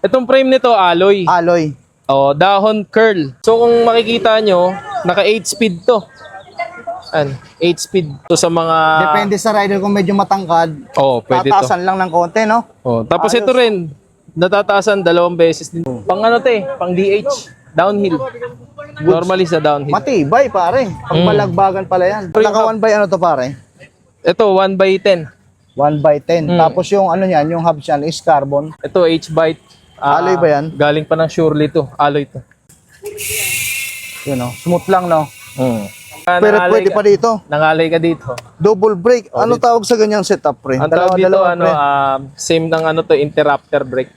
Itong frame nito, alloy. Alloy. O, dahon curl. So kung makikita nyo, naka 8 speed to. 8 speed to sa mga... Depende sa rider kung medyo matangkad. Pwede to. Tataasan lang ng konti, no? Tapos Ayos. ito rin, natataasan 2 beses din. Pang ano to pang DH, downhill. Normally sa downhill. Matibay, pare. Pagbalagbagan pala yan. Naka 1 by ano to, pare? Ito, 1x10. 1 by 10. Tapos yung ano yan, yung hubs yan is carbon. Ito, H-Byte. Alloy ba yan? Galing pa ng Surely to. Alloy to. Yun, no? Smooth lang, no? Pero Nangalay pwede ka- pa dito. Nangalay ka dito. Double brake. Ano tawag sa ganyang setup, pre? Ang tawag dito, pre. same ng ano to, interrupter brake.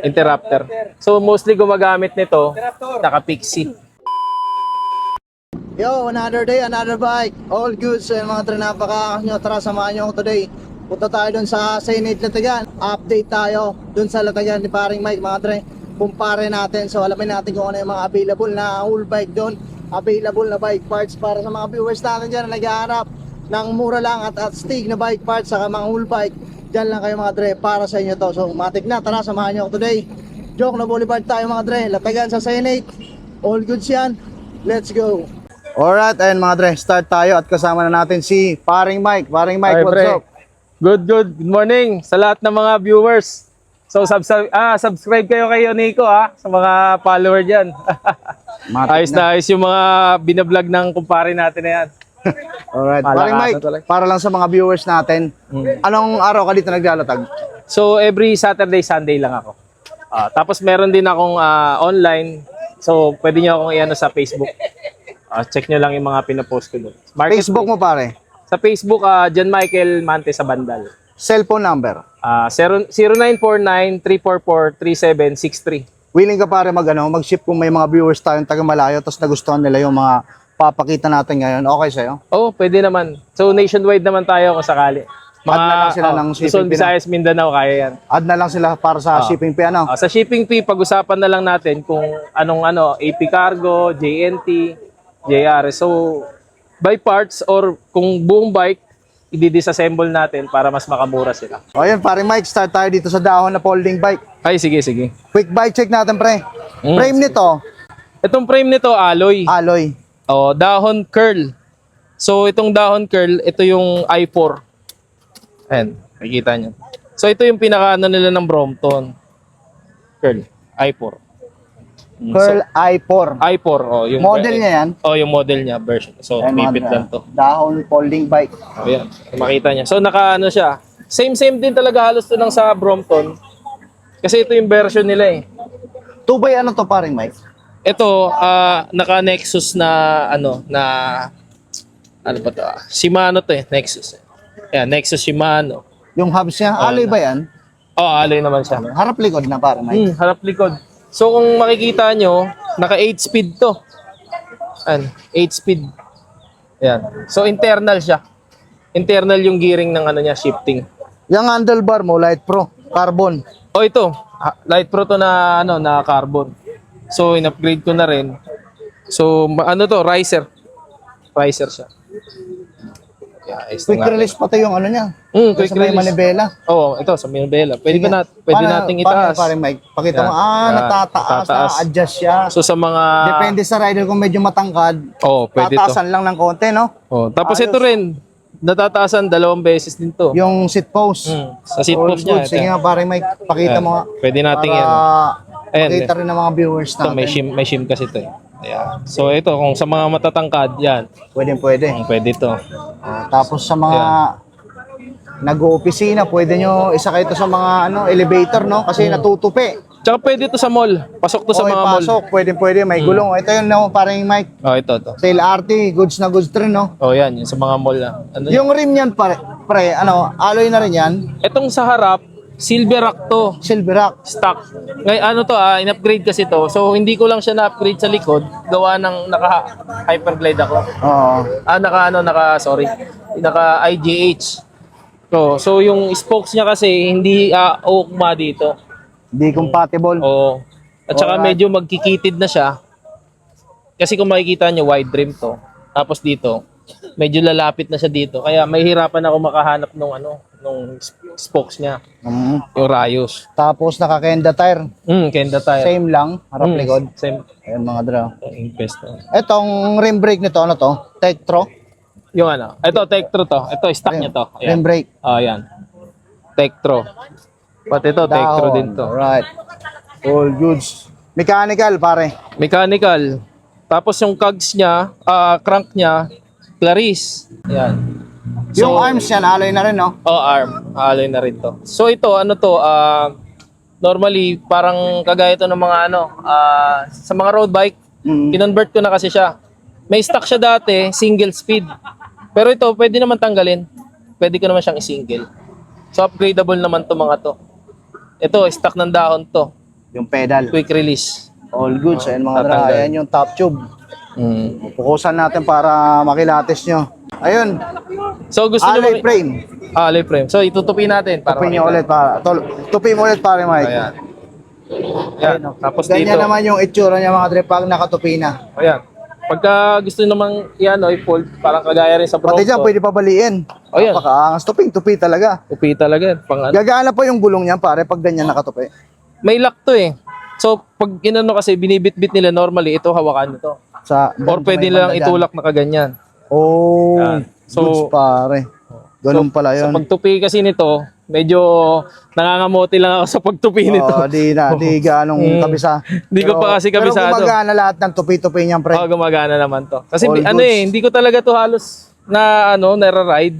Interrupter. So, mostly gumagamit nito, naka-pixie. Yo, another day, another bike. All good sa mga tre, napakakas nyo. Tara, samahan nyo ako today. Punta tayo dun sa Senate Latagan. Update tayo dun sa Latagan ni paring Mike, mga tre. Kumpare natin. So, alamin natin kung ano yung mga available na whole bike dun. Available na bike parts para sa mga viewers natin dyan na naghahanap ng mura lang at astig na bike parts saka mga whole bike. Dyan lang kayo mga tre, para sa inyo to. So, matik na. Tara, samahan nyo ako today. Joke na Boulevard tayo mga tre. Latagan sa Senate. All goods yan. Let's go. Alright, ayun mga dre, start tayo at kasama na natin si paring Mike. Paring Mike, Ay, what's pre. up? Good morning sa lahat ng mga viewers. So, subscribe kayo kay Nico sa mga follower dyan. Ayos na ayos yung mga binablog ng kumpare natin na yan. Alright, paring Malakasan Mike, talaga. para lang sa mga viewers natin, anong araw ka dito naglalatag? So, every Saturday, Sunday lang ako. Tapos meron din akong online. So, pwede nyo akong i-ano sa Facebook. Check nyo lang yung mga pinapost ko doon. Facebook mo pare? Sa Facebook, John Michael Mante sa Bandal. Cellphone number? 0949-344-3763. Willing ka pare mag-ship kung may mga viewers tayong taga malayo tapos nagustuhan nila yung mga papakita natin ngayon, okay sa'yo? Pwede naman. So, nationwide naman tayo kung sakali. Add na lang sila ng shipping Luzon, fee na. Visayas, Mindanao, kaya yan. Add na lang sila para sa shipping fee, ano? Sa shipping fee, pag-usapan na lang natin kung anong AP Cargo, JNT, JR. So, by parts or kung buong bike, i-disassemble natin para mas makamura sila. O yan, pare Mike, start tayo dito sa dahon na folding bike. Ay, sige. Quick bike check natin, pre. Frame nito, Itong frame nito, alloy. alloy. Dahon curl. So, itong dahon curl, ito yung i4. Ayan, nakikita nyo. So, ito yung pinaka-ano nila ng Brompton. Curl, i4. Curl i4. i4, yung Model niya yan? yung model niya, version. So, Ayan, pipit mga lang to. dahon folding bike. Ayan, makita niya. So, naka-ano siya. Same din talaga halos to ng sa Brompton. Kasi ito yung version nila 2 by ano to, paring Mike? Ito, naka-Nexus na, ano ba to? Shimano to Nexus. Ayan, Nexus Shimano. Yung hubs niya, alloy ba yan? Alloy naman siya. Harap likod na, paring Mike. Harap likod. So kung makikita nyo, naka 8 speed to. Ayan, 8 speed. Ayan. So internal siya. Internal yung gearing ng ano niya, shifting. Yung handlebar mo, Light Pro, carbon. Ito, Light Pro to na na carbon. So in-upgrade ko na rin. So ano to, riser. Riser siya. Yeah, Quick release pati yung ano niya. Quick sa may release. manibela. Ito sa manibela. Pwede nating Paano, itaas. paring Mike? Pakita mo, Yan. natataas, Tataas. na-adjust siya. So sa mga Depende sa rider kung medyo matangkad. pwede to. Tataasan lang ng konti, no? Tapos Ayos. ito rin, natataasan 2 beses din to. Yung seat post. Sa seat All post niya. good. Sige nga, paring Mike, pakita mo nga. Pwede nating Para yan. Ayan, pakita rin ng mga viewers Ito, natin. may shim kasi ito Ayan. So ito, kung sa mga matatangkad, yan. Pwede. Pwede to. Tapos sa mga nag-oopisina, pwede nyo isakay ito sa mga elevator, no? Kasi natutupi. Tsaka pwede to sa mall. Pasok to sa mga mall. Pasok, pwede, may gulong. Ito yun, no, paring Mike. Ito. Sa LRT, goods na goods rin, no? Yan, yung sa mga mall na. Yung rim yan, pre, alloy na rin yan. Itong sa harap, Silverac to. Silverac. Stock. Ngayon, in-upgrade kasi to. So, hindi ko lang siya na-upgrade sa likod. Gawa ng naka-hyperglide ako. Oo. Naka-IGH. So, yung spokes niya kasi, hindi uukma dito. Hindi compatible. Oo. At saka medyo magkikitid na siya. Kasi kung makikita niyo, wide rim to. Tapos dito, medyo lalapit na siya dito. Kaya may hirapan ako makahanap nung spokes niya, Mm. yung rayos. Tapos naka-Kenda tire. Kenda tire. Same lang, harap likod. Same. Ayan mga dre. Invest na. Etong rim brake nito, ano to? Tektro? Yung ano, ito, Tektro to. Ito, stock niya to. Rim Ayan. brake. Oh, ayan. Tektro. Pati ito, Tektro din to. Alright. All goods. Mechanical, pare. Mechanical. Tapos yung cogs niya, crank niya, Clarice. Ayan. Yung arms yan, alloy na rin, no? Oh, arm. Alloy na rin to. So ito, ano to, normally, parang kagaya to ng mga sa mga road bike, Mm. kinonvert ko na kasi siya. May stock siya dati, single speed. Pero ito, pwede naman tanggalin. Pwede ko naman siyang i-single. So upgradable naman to mga to. Ito, stock ng dahon to. Yung pedal. Quick release. All goods. Ayan mga dre. Tatanggal. Ayan yung top tube. Pukusan natin para makilates nyo. Ayun. So gusto nyo Alloy frame. Alloy frame. So itutupi natin para Tupi nyo makita. ulit para. Tupi mo ulit pare Mike. Ayan. Ayan. Tapos Ganyan dito. naman yung itsura niya mga dre pag nakatupi na. Ayan. Pagka gusto namang i-fold, parang kagaya rin sa Bronco. Pati dyan pwede pabaliin. Oh, yan. Napakaangas. Tupi talaga. Tupi talaga. Pang ano. Gagana po yung gulong niya pare pag ganyan nakatupi. May lock to eh. So pag inano kasi binibit-bit nila normally, ito hawakan nito. Or pwede lang itulak na kaganyan. Oh, Yan. So, goods pare. Ganun pala Sa yun. pagtupi kasi nito, medyo nangangamote lang ako sa pagtupi nito. Di ganong kabisa. Hindi ko pa kasi kabisado. Pero gumagana lahat ng tupi-tupi niyang pre. Oo, gumagana naman to. Kasi All ano goods. hindi ko talaga to halos nara-ride.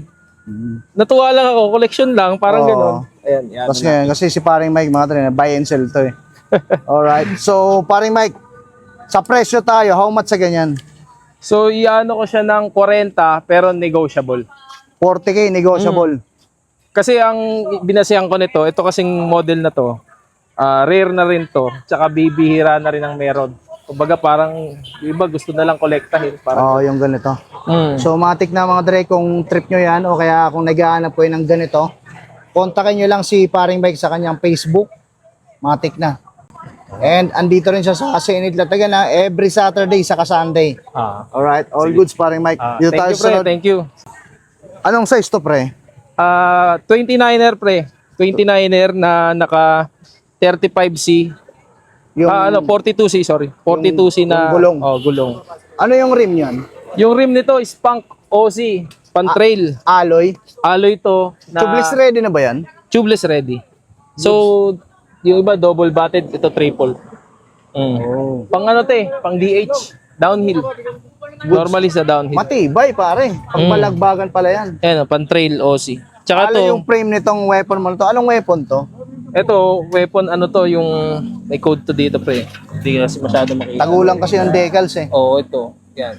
Natuwa lang ako, collection lang, parang Oo. gano'n. Ayan, yan. Tapos ngayon, kasi si paring Mike, mga tre, buy and sell to eh. Alright. So, paring Mike, sa presyo tayo, how much sa ganyan? So, iano ko siya ng 40 pero negotiable. 40K, negotiable. Kasi ang binasihan ko nito, ito kasing model na to, rare na rin to, tsaka bibihira na rin ang meron. Kumbaga parang, yung iba gusto na lang kolektahin. Parang, Yung ganito. Mm. So, matik na mga dre, kung trip nyo yan, o kaya kung naghahanap po yun ng ganito, kontakin nyo lang si paring Mike sa kanyang Facebook. Matik na. And andito rin siya sa Senate Latagan na every Saturday sa Sunday. Alright, all goods paring Mike. Dito thank tayo you, pre. sa Thank you. Anong size to pre? 29er, pre. 29er na naka 35C. Yung 42C, sorry. 42C na yung gulong. Gulong. ano yung rim yan? Yung rim nito is Punk OC, pan-trail. Alloy. Alloy to na Tubeless ready na ba yan? tubeless ready. So, yung iba double batted, ito triple. Pang ano to pang DH, downhill. Normally sa downhill. Matibay pare. Pagbalagbagan pala yan. Ayan, pan-trail OC. Tsaka Ano to, yung frame nitong weapon mo to? Anong weapon to? ito, weapon, ano to, yung may code to dito, pre. Hindi kasi masyado makita. Tagulang kasi ng decals eh. Oo, ito. Yan.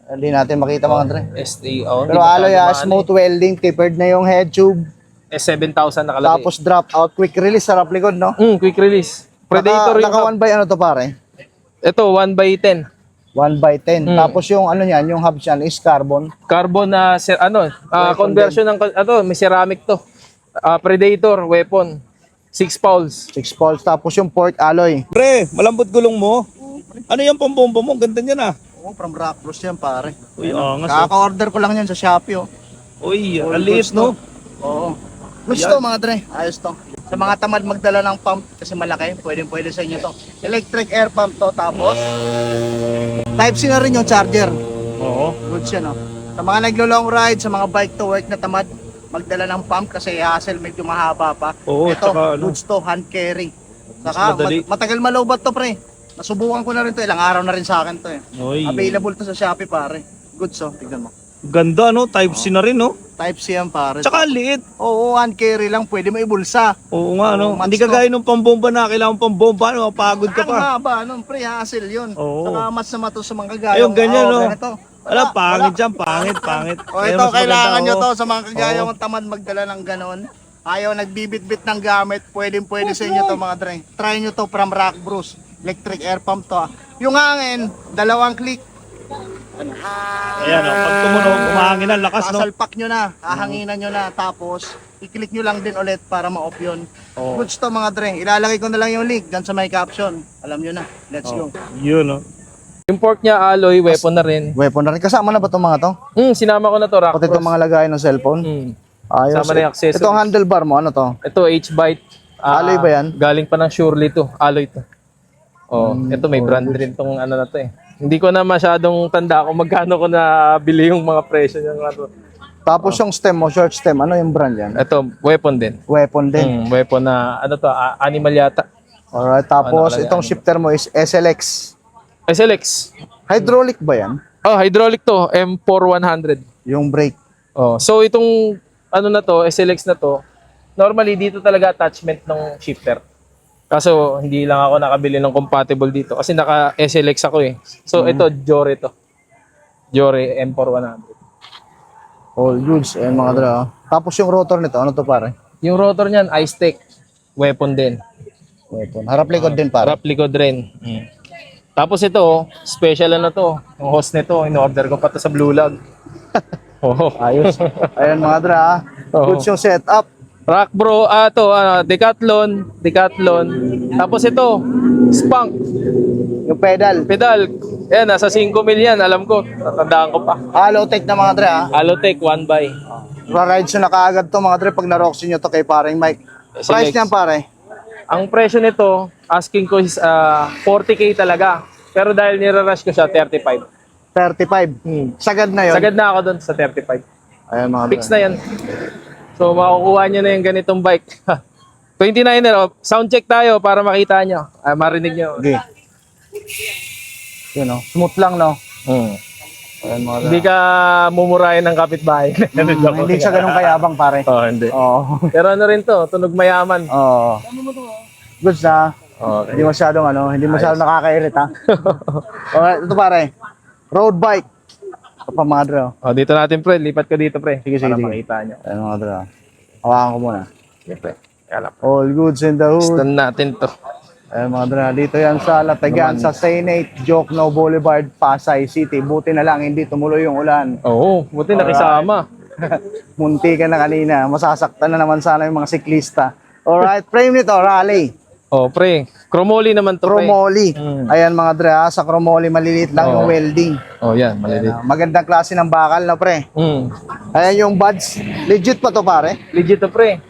Hindi natin makita mga dre. ST, Pero alloy smooth welding, tapered na yung head tube. S7000 nakalagay. Tapos drop out, quick release, sarap likod no? Quick release. Predator yung Naka 1 by ano to pare? Ito, 1x10. 1 by 10. Tapos yung ano niyan, yung hubs niyan is carbon. Carbon na, conversion ng, may ceramic to. Predator, weapon. 6 pounds. 6 poles. Tapos yung port alloy. Pre, malambot gulong mo. Ano yung pambomba mo? Ganda niyan ah. Oo, from Rock Bros yan pare. Uy, angas. Kaka-order ko lang yan sa Shopee oh. Uy, aliit no? Oo. Gusto mga dre, ayos to. Sa mga tamad magdala ng pump kasi malaki, pwede sa inyo to. Electric air pump to, tapos Type-C na rin yung charger. Oo. Good siya no. Sa mga naglo-long ride, sa mga bike to work na tamad, magdala ng pump kasi hassle medyo mahaba pa. Oo, Ito, tsaka ano, goods to, hand carry. Saka madali. matagal malobat to pre. Nasubukan ko na rin to, ilang araw na rin sa akin to eh. Uy, Available to sa Shopee pare. Goods oh, tignan mo. ganda no? Type-C na rin no? Type-C yan pare. Tsaka liit. Oo, hand carry lang, pwede mo ibulsa. Oo nga no? Oo, Hindi match to. kagaya nung pambomba na kailangan pambomba, no? Mapagod ka Ang pa. haba, anong pre, hassle yun. Oo. Saka mas na mato sa mga kagaya. Ayun, ganyan no? Ganito. Alam, pangit dyan, pangit. O Ayun, ito, mas kailangan maganda, nyo oh. to sa mga kagaya Oo. kong tamad magdala ng ganon. Ayaw nagbibit-bit ng gamit, pwede sa inyo to mga dre. Try nyo to from Rock Bros. Electric air pump to. Yung hangin, 2 click. Ayan, oh, pag tumunog, umahangin na, lakas, no? Sasalpak nyo na, hahanginan nyo na, tapos i-click nyo lang din ulit para ma-off yun. Oo. Goods to mga dre. Ilalagay ko na lang yung link dyan sa may caption. Alam nyo na. Let's go. Yun, no? Yung fork niya, alloy, weapon na rin. Weapon na rin. Kasama na ba itong mga to? Sinama ko na to, rock Pati itong cross. mga lagayan ng cellphone. Ayos. Sama na yung accessories. Itong handlebar mo, ano to? Ito, H-Byte. Alloy ba yan? Galing pa ng Surely to. Alloy to. Oh, ito may brand rin tong ano na to eh. Hindi ko na masyadong tanda kung magkano ko na bili yung mga presyo niya. Tapos yung stem mo, short stem, ano yung brand yan? Ito, weapon din. Weapon din. Weapon na, ano to, animal yata. Alright, tapos Ano, itong shifter mo is SLX. SLX. Hydraulic ba yan? Oh, hydraulic to, M4100. Yung brake. Oh, so itong ano na to, SLX na to, normally dito talaga attachment ng shifter. Kaso hindi lang ako nakabili ng compatible dito kasi naka SLX ako eh. So ito Jore to. Jore M4100. All goods, ayan mga dra. Tapos yung rotor nito, ano to pare? Yung rotor niyan iStech weapon din. Weapon. Harap likod din pare. Harap likod rin. Tapos ito, special ano to. Yung host nito, in-order ko pa to sa Blue Log. Oh. Ayos. Ayan mga dra. Oo. Goods yung setup. Rock bro, Decathlon. Tapos ito, Spunk, Yung pedal. pedal. Yan, nasa 5 mil yan, alam ko. Tatandaan ko pa. Alotech na mga dra. Alotech 1x. Ra-rides nyo na kaagad to mga dra pag na-roxy nyo to kay paring Mike. Price niyan pare? Ang presyo nito, asking ko is 40k talaga. Pero dahil nire-rush ko siya, 35. 35. Sagad na yun. Sagad na ako doon sa 35. Ayan mga Fix na yan. So makukuha nyo na yung ganitong bike. 29er, oh, sound check tayo para makita nyo. Marinig nyo. Okay. Yun o. Smooth lang no. Ayan mga dra. Hindi ka mumurahin ng kapitbahay. Hindi siya ganun kayabang pare. Oh, hindi. Oo. Pero ano rin to, tunog mayaman. Oo. Goods na. Okay. Hindi masyadong hindi masyadong nakakairita. Alright, ito pare. Road bike. Ito pa mga dra. Oh, dito natin pre, lipat ko dito pre. Sige, Para sige. makita nyo. Ayan mga dra. Hawakan ko muna. Sige pre. Kala po. All goods in the hood. Stand natin to. Ayan mga dra. Dito yan sa Latagan, sa Senate, Jokno Boulevard, Pasay City. Buti na lang hindi tumuloy yung ulan. Oo, buti nakisama. Munti ka na kanina. Masasaktan na naman sana yung mga siklista. Alright, frame nito, rally. Oh, pre. Chromoly naman to, pre. Chromoly. Mm. Ayan mga dra, sa Chromoly maliliit lang yung welding. Oh, yan, maliliit. Magandang klase ng bakal na pre. Ayan yung buds. Legit pa to pare. Legit to, pre.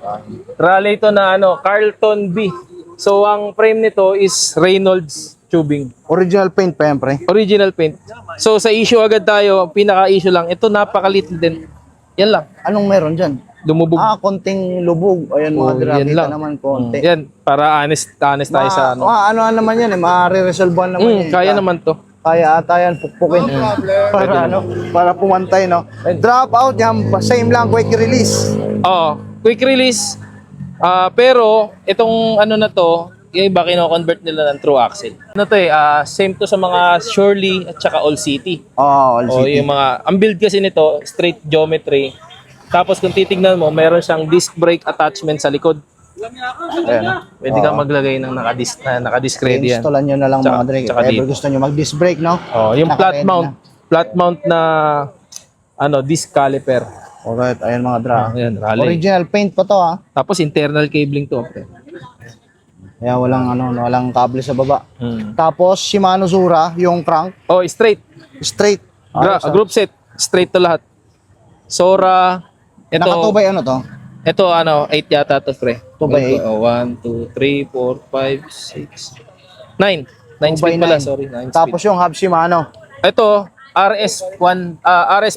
Raleigh to na Carlton B. So, ang frame nito is Reynolds tubing. Original paint pa yan pre. Original paint. So, sa issue agad tayo, pinaka-issue lang. Ito, napakaliit din. Yan lang. Anong meron dyan? Lumubog. Konting lubog. Ayan mga Oh, dra, yan kita lang. naman konti. Yan, para honest tayo sa ano. Ano naman yan maaari-resolvean naman yan. Kaya naman to. Kaya ata yan, pukpukin. Para para pumantay no. Drop out yan, same lang, quick release. Oo, quick release. Pero itong ano na to, yung iba kino-convert nila ng true axle. Ano to same to sa mga Surely at saka All City. All O city. yung mga, ang build kasi nito, straight geometry. Tapos kung titignan mo, meron siyang disc brake attachment sa likod. Ayan. Pwede kang maglagay ng naka-disc ready yan. Installan nyo na lang Tsaka- mga dre. tsaka Ever dito. gusto nyo mag-disc brake, no? Oh, yung flat Naka-ready mount. Flat mount na disc caliper. Alright, ayan mga dra. Ayan, Raleigh. Original paint pa to ha. Tapos internal cabling to. Pre. Kaya walang kable sa baba. Hmm. Tapos Shimano Zura, yung crank, Oh, straight. straight. Ayos, Group set. Straight to lahat. Sora. Ito, Nakatubay ano to? ito 8 yata to, pre. 2 by 8. 1, 2, 3, 4, 5, 6, 9. 9 2 by speed pala, 9. sorry. 9 Tapos speed. yung hub Shimano. Ito, RS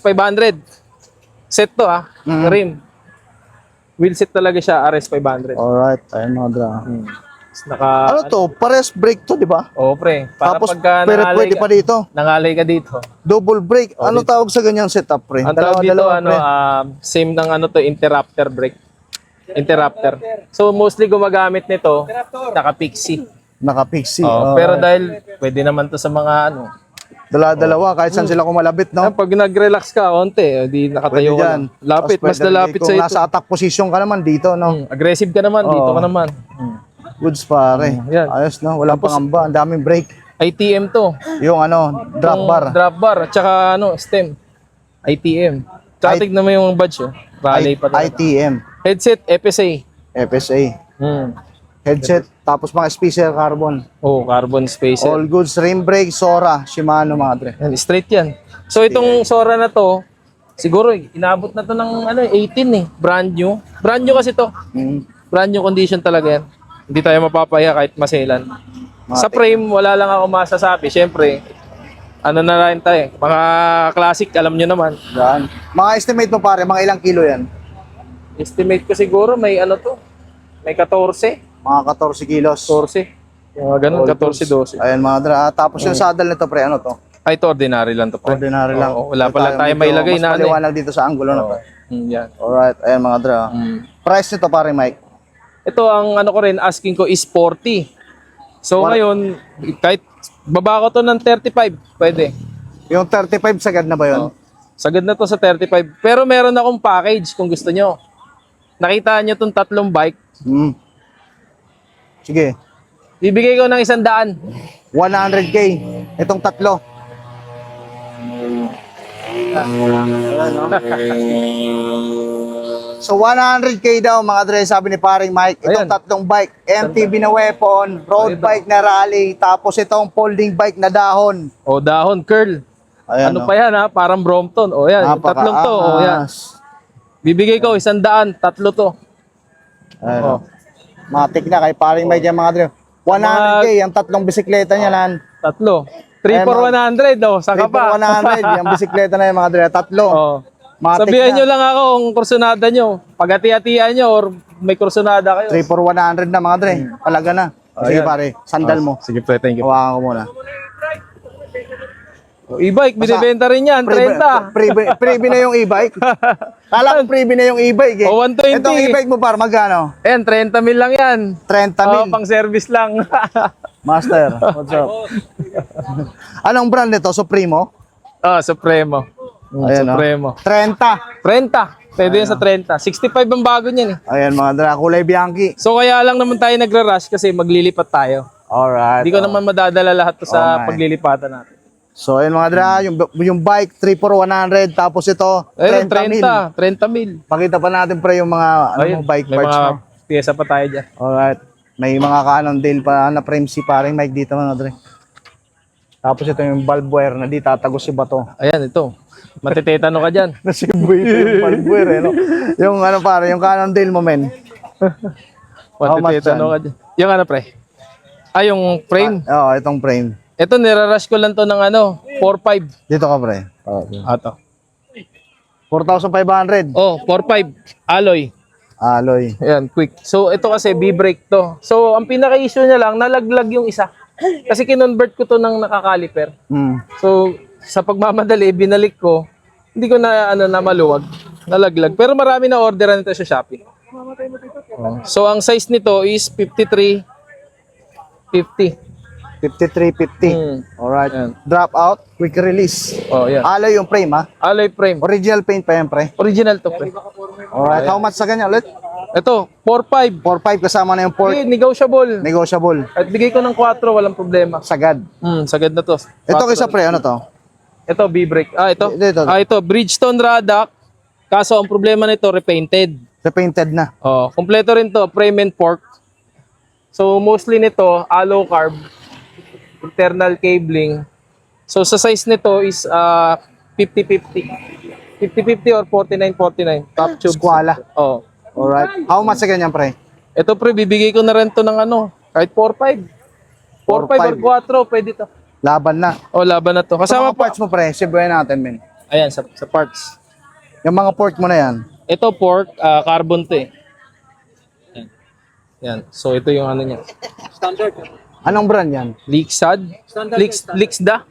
500. Set to rim. Wheel set talaga siya, RS 500. Alright, ayan mga dra. Ano to? Pares brake to, di ba? Oh, pre. Para Tapos pagka pero nangalay pwede ka, pa dito. nangalay ka dito. Double brake. Ano tawag sa ganyang setup, pre? Ang tawag dito, pre. same ng interrupter brake. Interrupter. So, mostly gumagamit nito, naka-pixie. Naka-pixie. Pero dahil pwede naman to sa mga Dala-dalawa, kahit saan sila kumalabit, no? pag nag-relax ka, onti, di nakatayo Pwede ka dyan. na. Lapit, Tapos mas pwede lalapit kung sa ito. nasa attack position ka naman dito, no? Aggressive ka naman, dito ka naman. Goods pare. Yan. Ayos, no? Walang pangamba. Ang daming brake. ITM to. Yung drop bar. Drop bar, at saka stem. ITM. Tsaka tignan mo yung badge, Raleigh pa talaga. ITM. Headset, FSA. FSA. Hmm. Headset. Tapos mga spacer carbon. Oh, carbon spacer. All goods. Rim brake, Sora, Shimano, mga dre. Yan, straight yan. So itong Sora na to, Siguro, inabot na to ng 18 eh. Brand new. Brand new kasi to. Brand new condition talaga yan. Hindi tayo mapapaya kahit maselan. Sa frame, wala lang ako masasabi. Siyempre, ano na rin tayo. Mga classic, alam nyo naman. Yan. Mga estimate mo pare, mga ilang kilo yan? Estimate ko siguro may may 14. Mga 14 kilos. 14. Yung mga ganun, 14, 12. Ayan mga dra. Tapos yung saddle nito pre, ano to? Ay, ito ordinary lang to. Pre. Ordinary lang. Oo, wala pa lang tayo may ilagay na Mas maliwanag dito sa angulo na pre. Yan. Alright, ayan mga dra. Price nito pare Mike? Ito ang ko rin, asking ko is 40. So ngayon, kahit baba ko to ng 35, pwede. Yung 35 sagad na ba yun? Sagad na to sa 35. Pero meron akong package kung gusto nyo. Nakita nyo tong 3 bike. Sige. Bibigay ko ng 100. 100k. Itong tatlo. So 100k daw mga dre, sabi ni paring Mike. Itong Ayan. tatlong bike, MTB na weapon, road bike na rally, tapos itong folding bike na dahon. O dahon, curl. Ayan, Ano pa yan ha? Parang Brompton. O yan, yung tatlong to. O yan. Bibigay ko 100, 3 to. Ayan. O. Matik na kay paring Mike yan mga dre. 100k, ang tatlong bisikleta niya lan. 3. 3 for 100. O, saka 3 pa. for 100, yung bisikleta na yan mga dre. Tatlo. O. Matik Sabihan na. nyo lang ako kung kursunada nyo. Pag-hati-hatian nyo or may kursunada kayo. 3 for 100 na mga dre. Palaga na. Sige Ayan. pare, sandal mo. Sige, pre, thank you. Hawakan ko muna. O, e-bike, binibenta rin yan. 30. Freebie na yung e-bike. Kala ko freebie na yung e-bike eh. O, 120. Itong e-bike mo par, magkano? Ayan, 30 mil lang yan. 30 mil. Pang service lang. Master, what's up? Anong brand nito? Supremo? Supremo. Ayan, Supremo. 30. 30. Pwede yan sa 30. 65 ang bago niyan eh. Ayan mga dra, kulay Bianchi. So kaya lang naman tayo nagra-rush kasi maglilipat tayo. Alright. Hindi ko naman madadala lahat to sa Okay. paglilipatan natin. So ayan mga dra, yung bike 3 for 100, tapos ito Ayun, 30 mil. 30 mil. Pakita pa natin pre yung mga Ayun, bike may parts mga mo. pyesa pa tayo dyan. Alright. May mga Cannondale pa na frame si paring Mike dito mga dre. Tapos ito yung valve wire na di tatagos si bato. Ayan, ito. Matitetano ka dyan. Nasiboy ito yung valve wire eh, no? Yung ano pare, yung Cannondale mo men. How much Matitetano ka dyan. Yung pre? Yung frame. Oo, itong frame. Ito, nirarush ko lang to ng 4.5. Dito ka pre. Ato. 4,500. Oh, 4.5. Alloy. Alloy. Ayan, quick. So, ito kasi B-brake to. So, ang pinaka-issue niya lang, nalaglag yung isa. Kasi kinonvert ko to ng nakakaliper. So, sa pagmamadali, binalik ko. Hindi ko na, na maluwag. Nalaglag. Pero marami na orderan nito sa Shopee. Oh. So, ang size nito is 53.50. 5350. Alright. Ayan. Drop out, quick release. Oh, yan. Alloy yung frame ha. Alloy frame. Original paint pa yan pre. Original to, pre. Alright. How much sa ganyan ulit? Ito, 4.5. 4,500 kasama na yung port. Okay, negotiable. Negotiable. At bigay ko ng 4, walang problema. Sagad. Sagad na to. Ito 4. kaysa pre, ano to? Ito, B-brake. Ito. Ito. Ito, Bridgestone Radac. Kaso, ang problema nito, repainted. Repainted na. Oh, kompleto rin to, frame and fork. So, mostly nito, alloy carb, internal cabling. So, sa size nito is 50-50. 50-50 or 49-49. Top tube. Squala. Oh. Alright. How much sa ganyan pre? Ito pre, bibigay ko na rin to ng kahit 4.5. 4.5 or 4, pwede to. Laban na. Oh, laban na to. Kasama Kasama pa. parts mo pre, sibuyan natin men. Ayan, sa parts. Yung mga port mo na yan. Ito fork, carbon to eh. Yan. Yan. So, ito yung niya. Anong brand yan? Lixad? Lixda?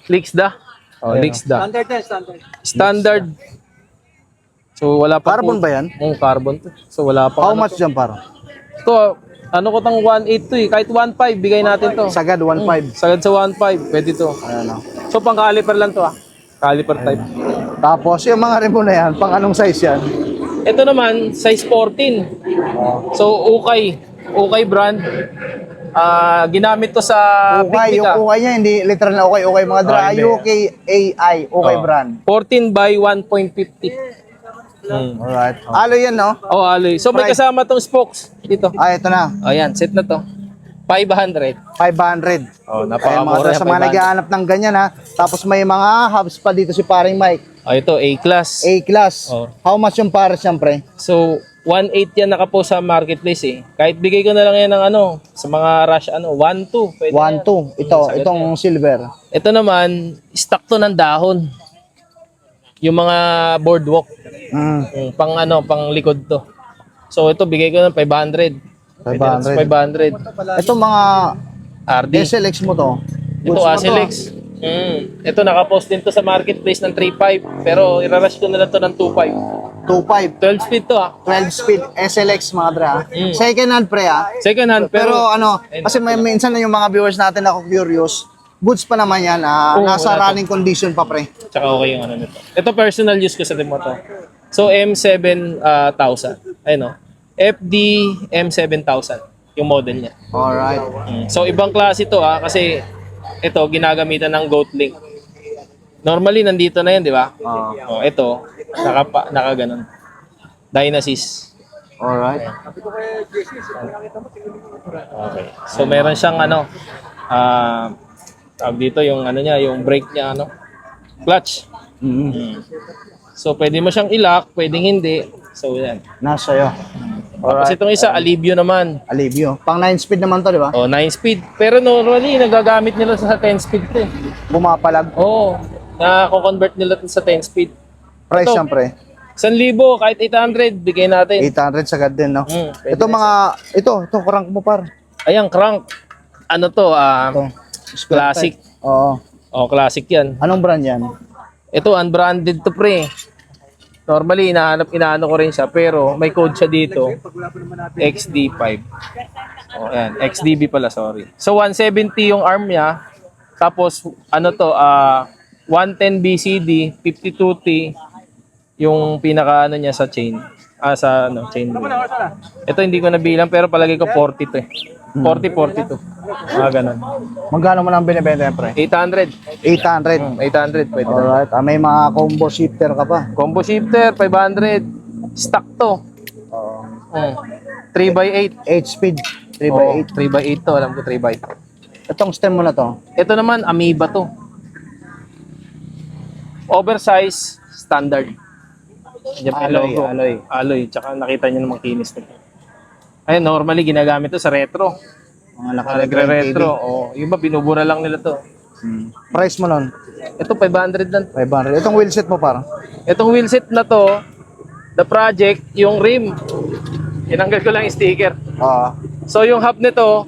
Lixda? Oh, Lixda. Standard. So, wala pa. Carbon ba yan? Carbon to. So, wala pa. How much yan para? Ito, ko tang 1.8 to eh. Kahit 1.5, bigay natin to. Sagad 1,500. Sagad sa 1.5, pwede to. Ayan o. So, pang caliper lang to Caliper type. Tapos yung mga rim mo na yan, pang anong size yan? Ito naman, size 14. So, Okay brand. Ginamit to sa Okay, Big yung Big, okay niya, hindi literal na okay. Okay mga dra, hindi. UKAI, okay brand. 14 by 1.50. Alright. Alloy yan, no? Oh, alloy. So, may Price. kasama tong spokes dito. Ah, ito na. Ayan, set na to. 500. 500. Oh, Ayan, mga dra, sa mga naghahanap ng ganyan ha. Tapos may mga hubs pa dito si paring Mike. Ito, A-class. A-class. Oh. How much yung pares yan, pre? So, 1.8 yan nakapost sa marketplace eh. Kahit bigay ko na lang yan ng sa mga rush 1.2. Pwede 1.2. Ito, sagad itong silver. Ito naman, stock to ng dahon. Yung mga boardwalk. Mm. Pang likod to. So, ito bigay ko ng 500. 500. Ito mga RD. SLX mo to. Ito, Goods mo to, Asilex. Ito, nakapost din to sa marketplace ng 3.5. Pero, irarush ko na lang to ng 2.5. 2.5. 12 speed to 12 speed SLX mga dre. Second hand pre Second hand, Pero pero kasi minsan na yung mga viewers natin ako curious. Goods pa naman yan. Nasa wala running condition pa pre. tsaka okay yung nito. Ito personal use ko sa demo to. So M7000. Ayun FD M7000 yung model niya. Alright. So ibang klase to kasi ito ginagamitan ng Goatlink. Normally nandito na yan, di ba? Ito naka ganun. Dynasys. Alright. Okay. So meron siyang tawag dito yung niya, yung brake niya clutch. So pwede mo siyang i-lock, pwedeng hindi. So yan. Nasa iyo. Tapos itong isa, Alivio naman. Alivio. Pang 9 speed naman to, di ba? 9 speed. Pero normally, nagagamit nila sa 10 speed to. Bumapalag. Na-convert nila sa 10 speed. Price Ito, siyempre. 1,000, kahit 800, bigay natin. 800 sagad din, no? Pwede Ito mga, ito crank mo par. Ayan, crank. Classic. Oo. Classic yan. Anong brand yan? Ito, unbranded to pre. Normally, inaano ko rin siya, pero may code siya dito. XD5. Ayan, XDB pala, sorry. So, 170 yung arm niya. Tapos, 110 BCD, 52T, yung pinaka niya sa chain. Chain. Ito hindi ko nabilang, pero palagay ko 40 to eh. 40, 42. Ganun. Magkano mo lang binibenta yan, pre? 800. 800. 800, pwede na. Alright. May mga combo shifter ka pa. Combo shifter, 500. Stock to. 3x8. 8 speed. 3x8. 3x8 to, alam ko 3x8. Itong stem mo na to. Ito naman, Amoeba to. Oversize, standard. Diyan pa yung logo. Alloy. Tsaka nakita nyo namang kinis nito. Ayun, normally ginagamit to sa retro. Mga Nagre-retro. Yung ba, binubura lang nila to. Price mo nun? Ito, 500 lang. 500. Itong wheelset mo par? Itong wheelset na to, the project, yung rim. Tinanggal ko lang yung sticker. So yung hub nito,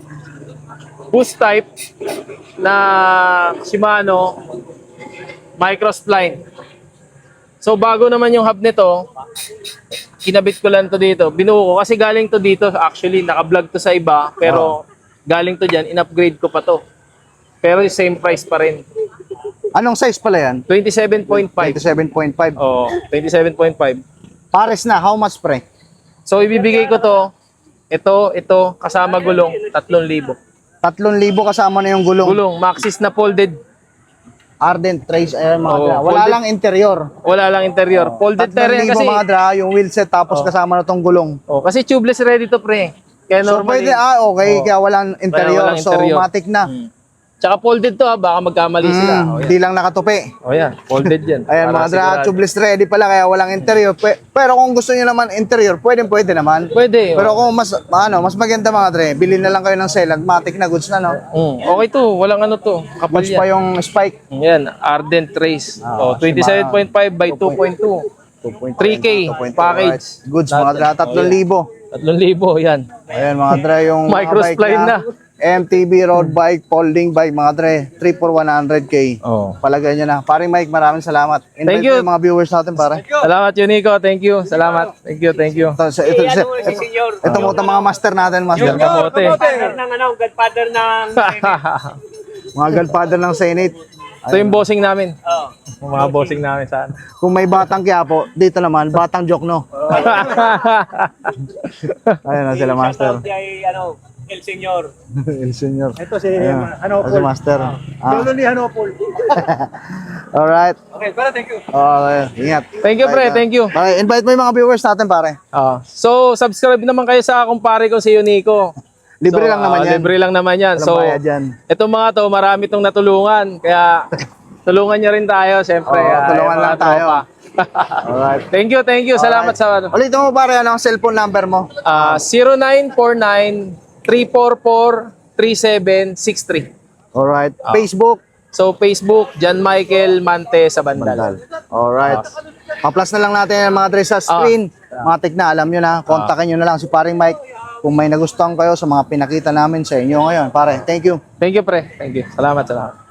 boost type na Shimano microspline. So bago naman yung hub nito, kinabit ko lang to dito. Binuo ko kasi galing to dito. Actually, naka-vlog to sa iba, pero galing to dyan, in-upgrade ko pa to. Pero same price pa rin. Anong size pala yan? 27.5. 27.5. 27.5. Pares na. How much pre? So ibibigay ko to, ito, kasama gulong, 3,000. 3,000 kasama na yung gulong. Gulong, Maxis na folded. Ardent trace. Ayan mga Oo, dra. Wala folded. lang interior. Wala lang interior. Folded 3,000 tire kasi. mga dra, yung wheelset tapos kasama na tong gulong. Kasi tubeless ready to pre. Kaya So normally, pwede, okay, kaya walang interior. walang So interior. matic na. Tsaka folded to baka magkamali sila. Di lang nakatupi. Yan, folded yan. Ayan Para mga dra, sigurado. tubeless ready pala kaya walang interior. Pero kung gusto niyo naman interior, pwede naman. Pwede. Pero kung mas maganda mga dre, bilhin na lang kayo ng Celant, matic na goods na no. Okay to, walang to. Kapal Goods pa yan. yung spike. Yan, Ardent Trace. 27.5 by 2.2. 3K 2.2, package. alright. Goods mga dra, 3,000. 3,000 yan. Ayan mga dre, yung mga Microspline bike na. MTB road bike, folding bike, mga dre, 3 for 100K. Palagay nyo na. Paring Mike, maraming salamat. Invite Thank you. yung mga viewers natin, pare. Salamat Unico, thank you. Salamat. Thank you. Ito mo itong mga master natin, master. Kamote. Godfather ng Mga godfather ng Senate. Ito yung bossing namin. Yung mga bossing namin saan. Kung may batang Quiapo, dito naman, batang Jokno. Ayan na sila, master. El Señor. El Senyor. Ito si Si master. Lolo ni Hanopol. Alright. Okay, para thank you. Okay, ingat. Thank you, pre. Thank you. Okay, invite mo yung mga viewers natin, pare. So, subscribe naman kayo sa kumpare ko si Unico. Libre lang naman yan. Libre lang naman yan. Walang So, bayad yan. itong mga to, marami itong natulungan. Kaya, Tulungan nyo rin tayo, syempre. Oo, tulungan yung lang mga tayo. tropa. Alright. Thank you. Salamat sa ano. Ulitin mo pare, ano ang cellphone number mo? 0949-344-3763. Alright. Facebook? So, Facebook, John Michael Mante sa Bandal. Alright. Pa-plus na lang natin ang mga dress sa screen. Mga tigna, alam nyo na, kontakin nyo na lang si paring Mike kung may nagustuhan kayo sa mga pinakita namin sa inyo ngayon. Pare, thank you. Thank you, pre. Thank you. Salamat.